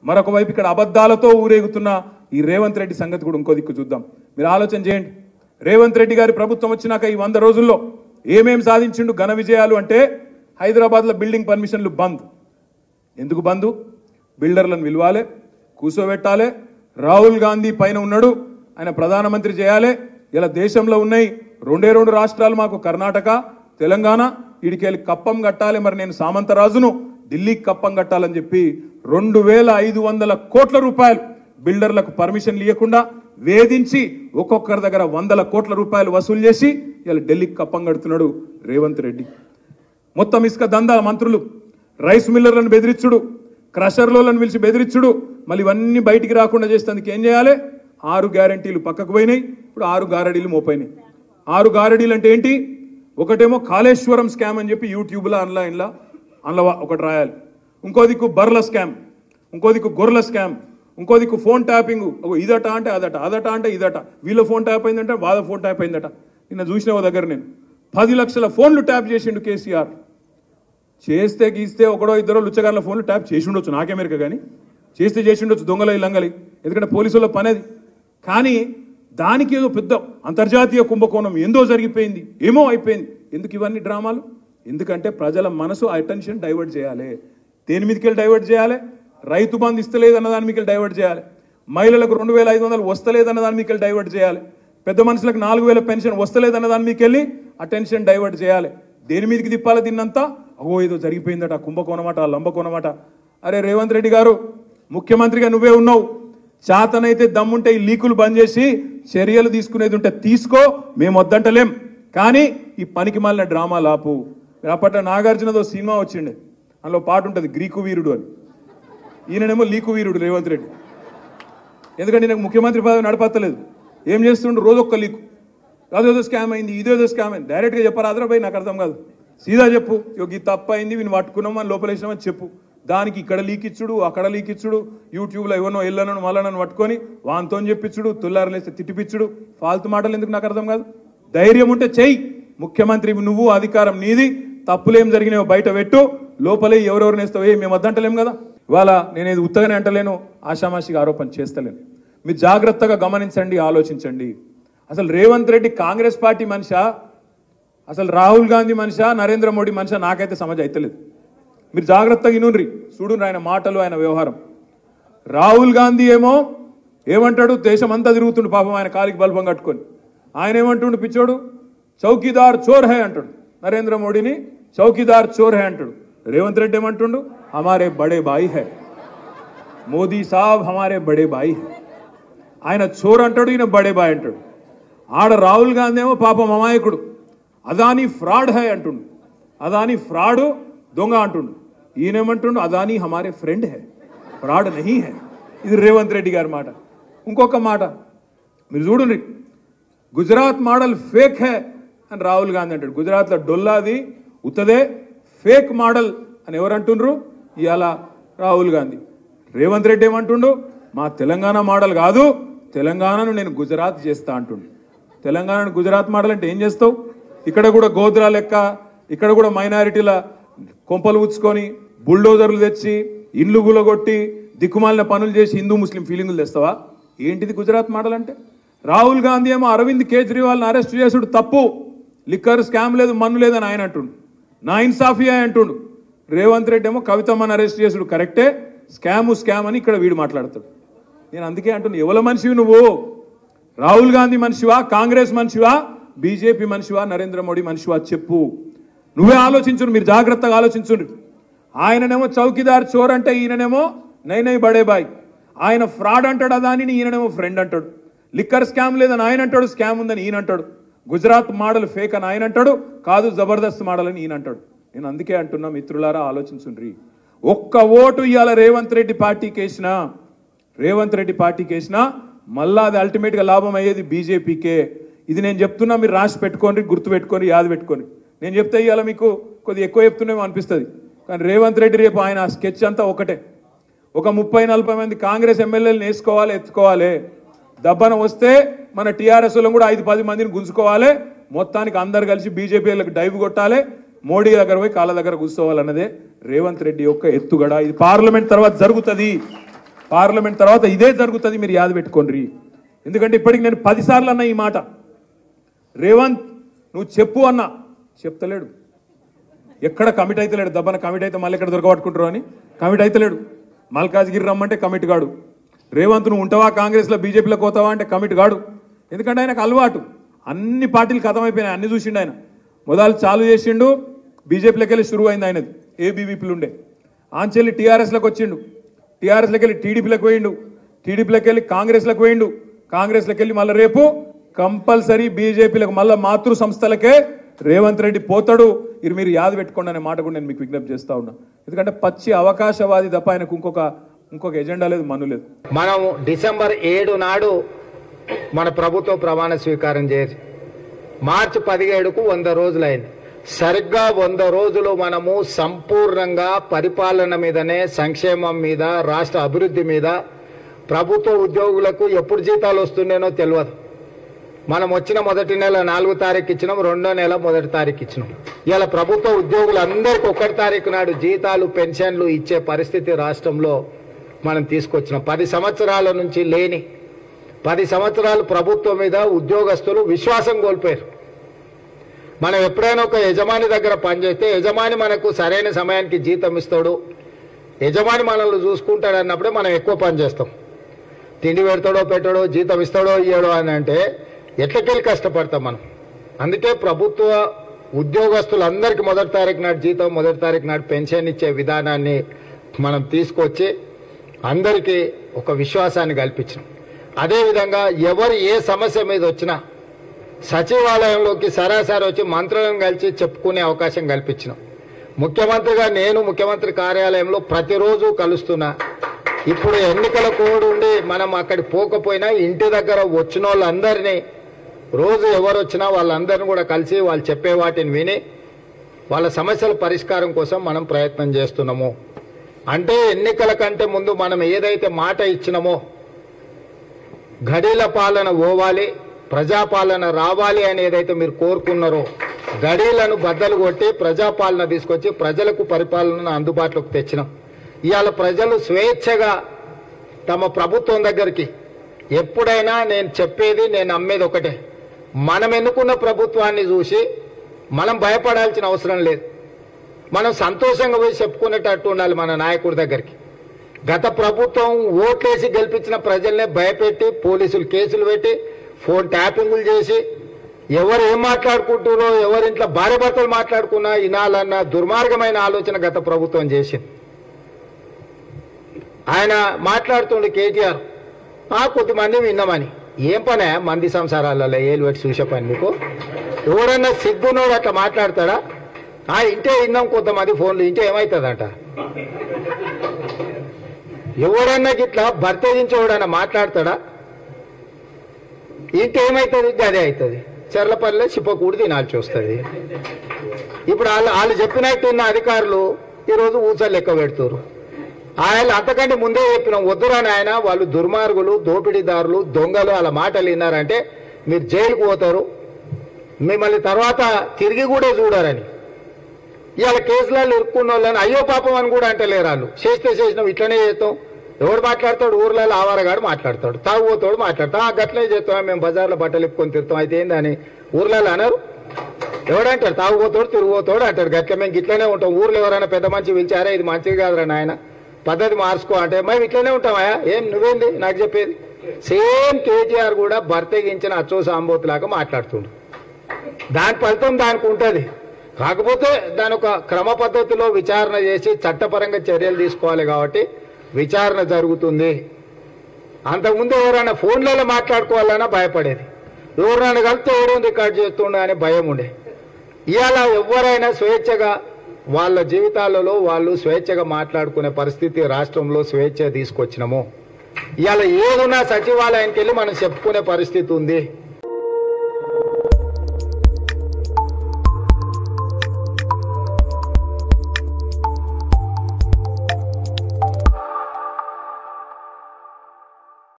మరొక వైపు ఇక్కడ అబద్ధాలతో ఊరేగుతున్న ఈ రేవంత్ రెడ్డి సంగతి కూడా ఇంకో దిక్కు చూద్దాం. మీరు ఆలోచన చేయండి. రేవంత్ రెడ్డి గారి ప్రభుత్వం వచ్చినాక ఈ 100 రోజుల్లో ఏమేం సాధించిండు ఘన విజయాలు అంటే, హైదరాబాద్లో బిల్డింగ్ పర్మిషన్లు బంద్. ఎందుకు బంద్? బిల్డర్లను విలువాలే, కూర్చోబెట్టాలి, రాహుల్ గాంధీ పైన ఉన్నాడు, ఆయన ప్రధానమంత్రి చేయాలి. ఇలా దేశంలో ఉన్నాయి 2 రాష్ట్రాలు మాకు, కర్ణాటక తెలంగాణ, ఈడికెళ్ళి కప్పం కట్టాలి. మరి నేను సామంతరాజును, ఢిల్లీకి కప్పం కట్టాలని చెప్పి 2500 కోట్ల రూపాయలు బిల్డర్లకు పర్మిషన్లు ఇవ్వకుండా వేధించి ఒక్కొక్కరి దగ్గర 100 కోట్ల రూపాయలు వసూలు చేసి ఇలా ఢిల్లీకి కప్పం కడుతున్నాడు రేవంత్ రెడ్డి. మొత్తం ఇసుక దందా మంత్రులు, రైస్ మిల్లర్లను బెదిరించుడు, క్రషర్లను పిలిచి బెదిరించుడు, మళ్ళీ ఇవన్నీ బయటికి రాకుండా చేసేందుకు ఏం చేయాలి? 6 గ్యారంటీలు పక్కకు పోయినాయి, ఇప్పుడు 6 గారడీలు మోపోయినాయి. 6 గారడీలు అంటే ఏంటి? ఒకటేమో కాళేశ్వరం స్కామ్ అని చెప్పి యూట్యూబ్లో ఆన్లైన్లో ఒకటి రాయాలి, ఇంకో దిక్కు బర్ల స్కామ్, ఇంకో దిక్కు గొర్రెల స్కామ్, ఇంకో దిక్కు ఫోన్ ట్యాపింగ్, ఇదట అంటే అదట, అదట అంటే ఇదట, వీళ్ళ ఫోన్ ట్యాప్ అయిందంటే వాళ్ళ ఫోన్ ట్యాప్ అయిందట. నిన్న చూసిన ఓ దగ్గర నేను 10 లక్షల ఫోన్లు ట్యాప్ చేసిండు కేసీఆర్. చేస్తే గీస్తే ఒకడో ఇద్దరో లుచ్చగారుల ఫోన్లు ట్యాప్ చేసి ఉండొచ్చు, నాకెమెరిక కానీ చేస్తే చేసి ఉండొచ్చు, దొంగలై లంగలి, ఎందుకంటే పోలీసుల పనేది. కానీ దానికి ఏదో పెద్ద అంతర్జాతీయ కుంభకోణం ఏందో జరిగిపోయింది, ఏమో అయిపోయింది. ఎందుకు ఇవన్నీ డ్రామాలు? ఎందుకంటే ప్రజల మనసు అటెన్షన్ డైవర్ట్ చేయాలి. దేని మీదకెళ్ళి డైవర్ట్ చేయాలి? రైతు బంధు ఇస్తలేదు అన్న దాని మీదకెళ్ళి డైవర్ట్ చేయాలి, మహిళలకు 2500 వస్తలేదన్న దాని మీదకెళ్ళి డైవర్ట్ చేయాలి, పెద్ద మనుషులకు 4000 పెన్షన్ వస్తలేదన్న దాని మీదకెళ్ళి అటెన్షన్ డైవర్ట్ చేయాలి. దేని మీదకి తిప్పాలి దీన్నంతా? ఏదో జరిగిపోయిందట, కుంభకోణమట, లంబకోణమట. అరే రేవంత్ రెడ్డి గారు, ముఖ్యమంత్రిగా నువ్వే ఉన్నావు, చేతనైతే దమ్ముంటే ఈ లీకులు బంద్ చేసి చర్యలు తీసుకునేది ఉంటే తీసుకో, మేము వద్దంటలేం. కానీ ఈ పనికి మాలిన డ్రామాలు ఆపు. అప్పట్లో నాగార్జునదో సినిమా వచ్చిండే, అందులో పాట ఉంటుంది గ్రీకు వీరుడు అని. ఈయననేమో లీకు వీరుడు రేవంత్ రెడ్డి. ఎందుకంటే నాకు ముఖ్యమంత్రి పదవి నడపత్తలేదు, ఏం చేస్తుండ్రు? రోజొక్క లీకు, అదేదో స్కామ్ అయింది, ఇదేదో స్కామ్ అయింది. డైరెక్ట్గా చెప్పారు, అదరాబాయి నాకు అర్థం కాదు, సీదా చెప్పు, ఈ తప్పు అయింది, వీని పట్టుకున్నామని లోపలేసినామని చెప్పు. దానికి ఇక్కడ లీక్ ఇచ్చుడు, అక్కడ లీక్ ఇచ్చుడు, యూట్యూబ్లో ఎవరినో ఎల్లనను మళ్ళనను పట్టుకొని వాంతో చెప్పించుడు, తుల్లారలేస్తే తిట్టిపిచ్చుడు, ఫాల్తు మాటలు ఎందుకు నాకు అర్థం కాదు. ధైర్యం ఉంటే చెయ్యి, ముఖ్యమంత్రి నువ్వు, అధికారం నీది, తప్పులేం జరిగినాయో బయట పెట్టు, లోపలే ఎవరెవరు నేస్తావో మేము వద్దంటలేం కదా. ఇవాళ నేను ఇది ఉత్తగానే అంటలేను, ఆషామాషిగా ఆరోపణ చేస్తలేను. మీరు జాగ్రత్తగా గమనించండి, ఆలోచించండి. అసలు రేవంత్ రెడ్డి కాంగ్రెస్ పార్టీ మనిషా, అసలు రాహుల్ గాంధీ మనిషా, నరేంద్ర మోడీ మనిషా, నాకైతే సమజ్ అవుతలేదు. మీరు జాగ్రత్తగా ఇనుండ్రి, చూడుండ్రి ఆయన మాటలు, ఆయన వ్యవహారం. రాహుల్ గాంధీ ఏమంటాడు? దేశం అంతా తిరుగుతుండు పాపం ఆయన కాలికి బల్బం కట్టుకొని. ఆయన ఏమంటుండు పిచ్చోడు? చౌకీదార్ చోర్ హై అంటాడు. నరేంద్ర మోడీని చౌకీదార్ చోర్ హై అంటాడు. రేవంత్ రెడ్డి ఏమంటుండు? హమారే బడే బాయి హై, మోదీ సాబ్ హమారే బడే బాయి హై. ఆయన చోర్ అంటాడు, ఈయన బడే బాయ్ అంటాడు. ఆడ రాహుల్ గాంధీ ఏమో పాపం అమాయకుడు, అదానీ ఫ్రాడ్ హై అంటుండు, అదానీ ఫ్రాడు దొంగ అంటుండు. ఈయనేమంటుండు? అదానీ హమారే ఫ్రెండ్ హై, ఫ్రాడ్ నహీ హై. ఇది రేవంత్ రెడ్డి గారి మాట. ఇంకొక మాట మీరు చూడండి, గుజరాత్ మోడల్ ఫేక్ హై అని రాహుల్ గాంధీ అంటాడు. గుజరాత్లో డొల్లాది ఉత్తదే ఫేక్ మోడల్ అని ఎవరు అంటుండ్రు? ఇవాళ రాహుల్ గాంధీ. రేవంత్ రెడ్డి ఏమంటుండు? మా తెలంగాణ మోడల్ కాదు, తెలంగాణను నేను గుజరాత్ చేస్తా అంటుండు. తెలంగాణను గుజరాత్ మోడల్ అంటే ఏం చేస్తావు? ఇక్కడ కూడా గోద్రా లెక్క, ఇక్కడ కూడా మైనారిటీల కొంపలు ఉచ్చుకొని బుల్డోజర్లు తెచ్చి ఇండ్లు గులగొట్టి దిక్కుమాలిన పనులు చేసి హిందూ ముస్లిం ఫీలింగులు తెస్తావా? ఏంటిది గుజరాత్ మోడల్ అంటే? రాహుల్ గాంధీ ఏమో అరవింద్ కేజ్రీవాల్ని అరెస్ట్ చేసుడు తప్పు, లిక్కర్ స్కామ్ లేదు, మన్ను లేదని ఆయన అంటుండు, నా ఇన్సాఫియా అంటుండు. రేవంత్ రెడ్డి ఏమో కవితమ్మని అరెస్ట్ చేసుడు కరెక్టే, స్కామ్ అని ఇక్కడ వీడు మాట్లాడతాడు. నేను అందుకే అంటున్నా, ఎవల మనిషివి నువ్వు? రాహుల్ గాంధీ మనిషివా, కాంగ్రెస్ మనిషివా, బీజేపీ మనిషివా, నరేంద్ర మోడీ మనిషివా చెప్పు. నువ్వే ఆలోచించు, మీరు జాగ్రత్తగా ఆలోచించుండ్రు. ఆయననేమో చౌకీదార్ చోర్ అంటే ఈయననేమో నై బడే బాయ్. ఆయన ఫ్రాడ్ అంటాడు అదాని, ఈయననేమో ఫ్రెండ్ అంటాడు. లిక్కర్ స్కామ్ లేదని ఆయన అంటాడు, స్కామ్ ఉందని ఈయన అంటాడు. గుజరాత్ మోడల్ ఫేక్ అని ఆయన అంటాడు, కాదు జబర్దస్త్ మోడల్ అని ఈయన అంటాడు. నేను అందుకే అంటున్నా, మిత్రులారా ఆలోచించుండ్రి. ఒక్క ఓటు ఇవాళ రేవంత్ రెడ్డి పార్టీకి వేసినా మళ్ళా అది అల్టిమేట్గా లాభం అయ్యేది బీజేపీకే. ఇది నేను చెప్తున్నా, మీరు రాసి పెట్టుకోండి, గుర్తు పెట్టుకొని, యాద పెట్టుకొని. నేను చెప్తే ఇవాళ మీకు కొద్దిగా ఎక్కువ చెప్తున్నామో అనిపిస్తుంది, కానీ రేవంత్ రెడ్డి రేపు ఆయన స్కెచ్ అంతా ఒకటే. ఒక 30-40 మంది కాంగ్రెస్ ఎమ్మెల్యేలు వేసుకోవాలి, ఎత్తుకోవాలి. దబ్బన వస్తే మన టీఆర్ఎస్లో కూడా 5-10 మందిని గుంజుకోవాలి. మొత్తానికి అందరు కలిసి బీజేపీలకు డైవ్ కొట్టాలి, మోడీ దగ్గర పోయి కాళ్ళ దగ్గర కూర్చోవాలన్నదే రేవంత్ రెడ్డి యొక్క ఎత్తుగడ. ఇది పార్లమెంట్ తర్వాత జరుగుతుంది. పార్లమెంట్ తర్వాత ఇదే జరుగుతుంది, మీరు యాద పెట్టుకోండి. ఎందుకంటే ఇప్పటికి నేను 10 సార్లు అన్నా ఈ మాట. రేవంత్ నువ్వు చెప్పు అన్నా, చెప్తలేడు. ఎక్కడ కమిట్ అయితలేడు. దబ్బన కమిట్ అయితే మళ్ళీ ఎక్కడ దొరకబట్టుకుంటారు అని కమిట్ అయితలేడు. మల్కాజ్గిరి రమ్మంటే కమిట్ కాడు. రేవంత్ నువ్వు ఉంటావా కాంగ్రెస్లో బీజేపీలోకి పోతావా అంటే కమిట్ కాడు. ఎందుకంటే ఆయనకు అలవాటు, అన్ని పార్టీలు ఖతమైపోయినాయి, అన్ని చూసిండు ఆయన. మొదలు చాలు చేసిండు, బీజేపీలోకి వెళ్ళి షురువు అయింది ఆయనది. ఏబీవీపీలు ఉండే ఆంచెల్లి టీఆర్ఎస్లోకి వచ్చిండు, టీఆర్ఎస్లోకి వెళ్ళి టీడీపీలోకి పోయిండు, టీడీపీలోకి వెళ్ళి కాంగ్రెస్లోకి పోయిండు, కాంగ్రెస్లోకి వెళ్ళి మళ్ళీ రేపు కంపల్సరీ బీజేపీలకు మళ్ళీ మాతృ సంస్థలకే రేవంత్ రెడ్డి పోతాడు. ఇది మీరు యాద పెట్టుకోండి అనే మాట కూడా నేను మీకు విజ్ఞప్తి చేస్తా ఉన్నా. ఎందుకంటే పచ్చి అవకాశవాది తప్ప ఆయనకు ఇంకొక ఎజెండా లేదు, మన్ను లేదు. మనం డిసెంబర్ 7 నాడు మన ప్రభుత్వ ప్రమాణ స్వీకారం చేసి మార్చి 17కు 100 రోజులైంది. సరిగ్గా 100 రోజులు మనము సంపూర్ణంగా పరిపాలన మీదనే, సంక్షేమం మీద, రాష్ట్ర అభివృద్ధి మీద, ప్రభుత్వ ఉద్యోగులకు ఎప్పుడు జీతాలు వస్తున్నాయో తెలియదు. మనం వచ్చిన మొదటి నెల 4వ తారీఖు ఇచ్చినాం, 2వ నెల 1వ తారీఖు ఇచ్చినాం. ఇలా ప్రభుత్వ ఉద్యోగులందరికీ 1వ తారీఖు నాడు జీతాలు, పెన్షన్లు ఇచ్చే పరిస్థితి రాష్ట్రంలో మనం తీసుకొచ్చినాం. 10 సంవత్సరాల నుంచి లేని, 10 సంవత్సరాలు ప్రభుత్వం మీద ఉద్యోగస్తులు విశ్వాసం కోల్పోయారు. మనం ఎప్పుడైనా ఒక యజమాని దగ్గర పనిచేస్తే యజమాని మనకు సరైన సమయానికి జీతం ఇస్తాడు, యజమాని మనల్ని చూసుకుంటాడు అన్నప్పుడే మనం ఎక్కువ పని చేస్తాం. తిండి పెడతాడో పెట్టాడో, జీతం ఇస్తాడో ఇయ్యాడో అని అంటే ఎట్లకెళ్ళి కష్టపడతాం మనం. అందుకే ప్రభుత్వ ఉద్యోగస్తులందరికీ 1వ తారీఖు నాడు జీతం, 1వ తారీఖు నాడు పెన్షన్ ఇచ్చే విధానాన్ని మనం తీసుకొచ్చి అందరికీ ఒక విశ్వాసాన్ని కల్పించాం. అదేవిధంగా ఎవరు ఏ సమస్య మీద వచ్చినా సచివాలయంలోకి సరాసరి వచ్చి మంత్రులను కలిసి చెప్పుకునే అవకాశం కల్పించినాం. ముఖ్యమంత్రిగా నేను ముఖ్యమంత్రి కార్యాలయంలో ప్రతిరోజు కలుస్తున్నా. ఇప్పుడు ఎన్నికల కోడ్ ఉండి మనం అక్కడికి పోకపోయినా ఇంటి దగ్గర వచ్చిన వాళ్ళందరినీ రోజు ఎవరు వచ్చినా వాళ్ళందరినీ కూడా కలిసి వాళ్ళు చెప్పే వాటిని విని వాళ్ళ సమస్యల పరిష్కారం కోసం మనం ప్రయత్నం చేస్తున్నాము. అంటే ఎన్నికల కంటే ముందు మనం ఏదైతే మాట ఇచ్చినామో గడీల పాలన పోవాలి, ప్రజాపాలన రావాలి అని ఏదైతే మీరు కోరుకున్నారో గడీలను బద్దలు కొట్టి ప్రజాపాలన తీసుకొచ్చి ప్రజలకు పరిపాలన అందుబాటులోకి తెచ్చినాం. ఇవాళ ప్రజలు స్వేచ్ఛగా తమ ప్రభుత్వం దగ్గరికి ఎప్పుడైనా నేను చెప్పేది, నేను నమ్మేది ఒకటే, మనం ఎన్నుకున్న ప్రభుత్వాన్ని చూసి మనం భయపడాల్సిన అవసరం లేదు. మనం సంతోషంగా పోయి చెప్పుకునేటట్టు ఉండాలి మన నాయకుడి దగ్గరికి. గత ప్రభుత్వం ఓట్లేసి గెలిపించిన ప్రజల్నే భయపెట్టి పోలీసులు కేసులు పెట్టి ఫోన్ ట్యాపింగులు చేసి ఎవరు ఏం మాట్లాడుకుంటారో, ఎవరింట్లో భార్య భర్తలు మాట్లాడుకున్నా వినాలన్న దుర్మార్గమైన ఆలోచన గత ప్రభుత్వం చేసింది. ఆయన మాట్లాడుతుండే కేటీఆర్ కొద్దిమంది విన్నామని. ఏం పనే మంది సంసారాలలో ఏలు పెట్టి చూసే పని మీకు? ఎవరన్నా సిగ్గునోడు అట్లా మాట్లాడతాడా? ఇంటే విన్నాం కొంతమంది ఫోన్లు, ఇంటే ఏమవుతుందంట? ఎవడన్నా గిట్లా భర్తేజించేవాడన్నా మాట్లాడతాడా? ఇంకేమవుతుంది? అదే అవుతుంది. చెర్లపల్లిలో చిప్పకూడి తినాల్సి వస్తుంది. ఇప్పుడు వాళ్ళు చెప్పినట్టు ఉన్న అధికారులు ఈరోజు ఊచలు లెక్క పెడుతున్నారు. ఆయన అంతకంటే ముందే చెప్పినాం, వద్దురాని ఆయన వాళ్ళు దుర్మార్గులు, దోపిడీదారులు, దొంగలు, వాళ్ళ మాటలు విన్నారంటే మీరు జైలుకు పోతారు, మిమ్మల్ని తర్వాత తిరిగి కూడా చూడారని. ఇవాళ కేసులలో ఇరుక్కున్న వాళ్ళని అయ్యో పాపం అని కూడా అంటలేరు వాళ్ళు. చేసినాం ఇట్లనే చేస్తాం. ఎవడు మాట్లాడతాడు? ఊర్లలో ఆవారగాడు మాట్లాడతాడు, తాగుపోతాడు మాట్లాడతాడు. గట్లనే చేస్తాం, మేము బజార్లో బట్టలు ఇప్పుకొని తిరుగుతాం. అయితే ఏందని ఊర్లలో అన్నారు? ఎవడంటాడు? తాగుపోతాడు, తిరిగిపోతాడు అంటాడు. గట్ల మేము గిట్లనే ఉంటాం. ఊర్లో ఎవరైనా పెద్ద మంచి పిలిచారా, ఇది మంచిది కాదురా నాయన, పద్ధతి మార్చుకో అంటే మేము ఇట్లనే ఉంటామా? ఏం నువ్వేంది నాకు చెప్పేది? సేమ్ కేటీఆర్ కూడా భర్తగించిన అచ్చో సాంబోతులాగా మాట్లాడుతుండు. దాని ఫలితం దానికి ఉంటుంది. కాకపోతే దాని ఒక క్రమ పద్ధతిలో విచారణ చేసి చట్టపరంగా చర్యలు తీసుకోవాలి కాబట్టి విచారణ జరుగుతుంది. అంతకుముందు ఎవరైనా ఫోన్లలో మాట్లాడుకోవాలన్నా భయపడేది, ఎవరైనా కలిస్తే ఎవరైనా రికార్డ్ చేస్తుండే అనే భయం ఉండే. ఇవాళ ఎవరైనా స్వేచ్ఛగా వాళ్ళ జీవితాలలో వాళ్ళు స్వేచ్ఛగా మాట్లాడుకునే పరిస్థితి రాష్ట్రంలో స్వేచ్ఛ తీసుకొచ్చినాము. ఇవాళ ఏదున్నా సచివాలయానికి వెళ్ళి మనం చెప్పుకునే పరిస్థితి ఉంది.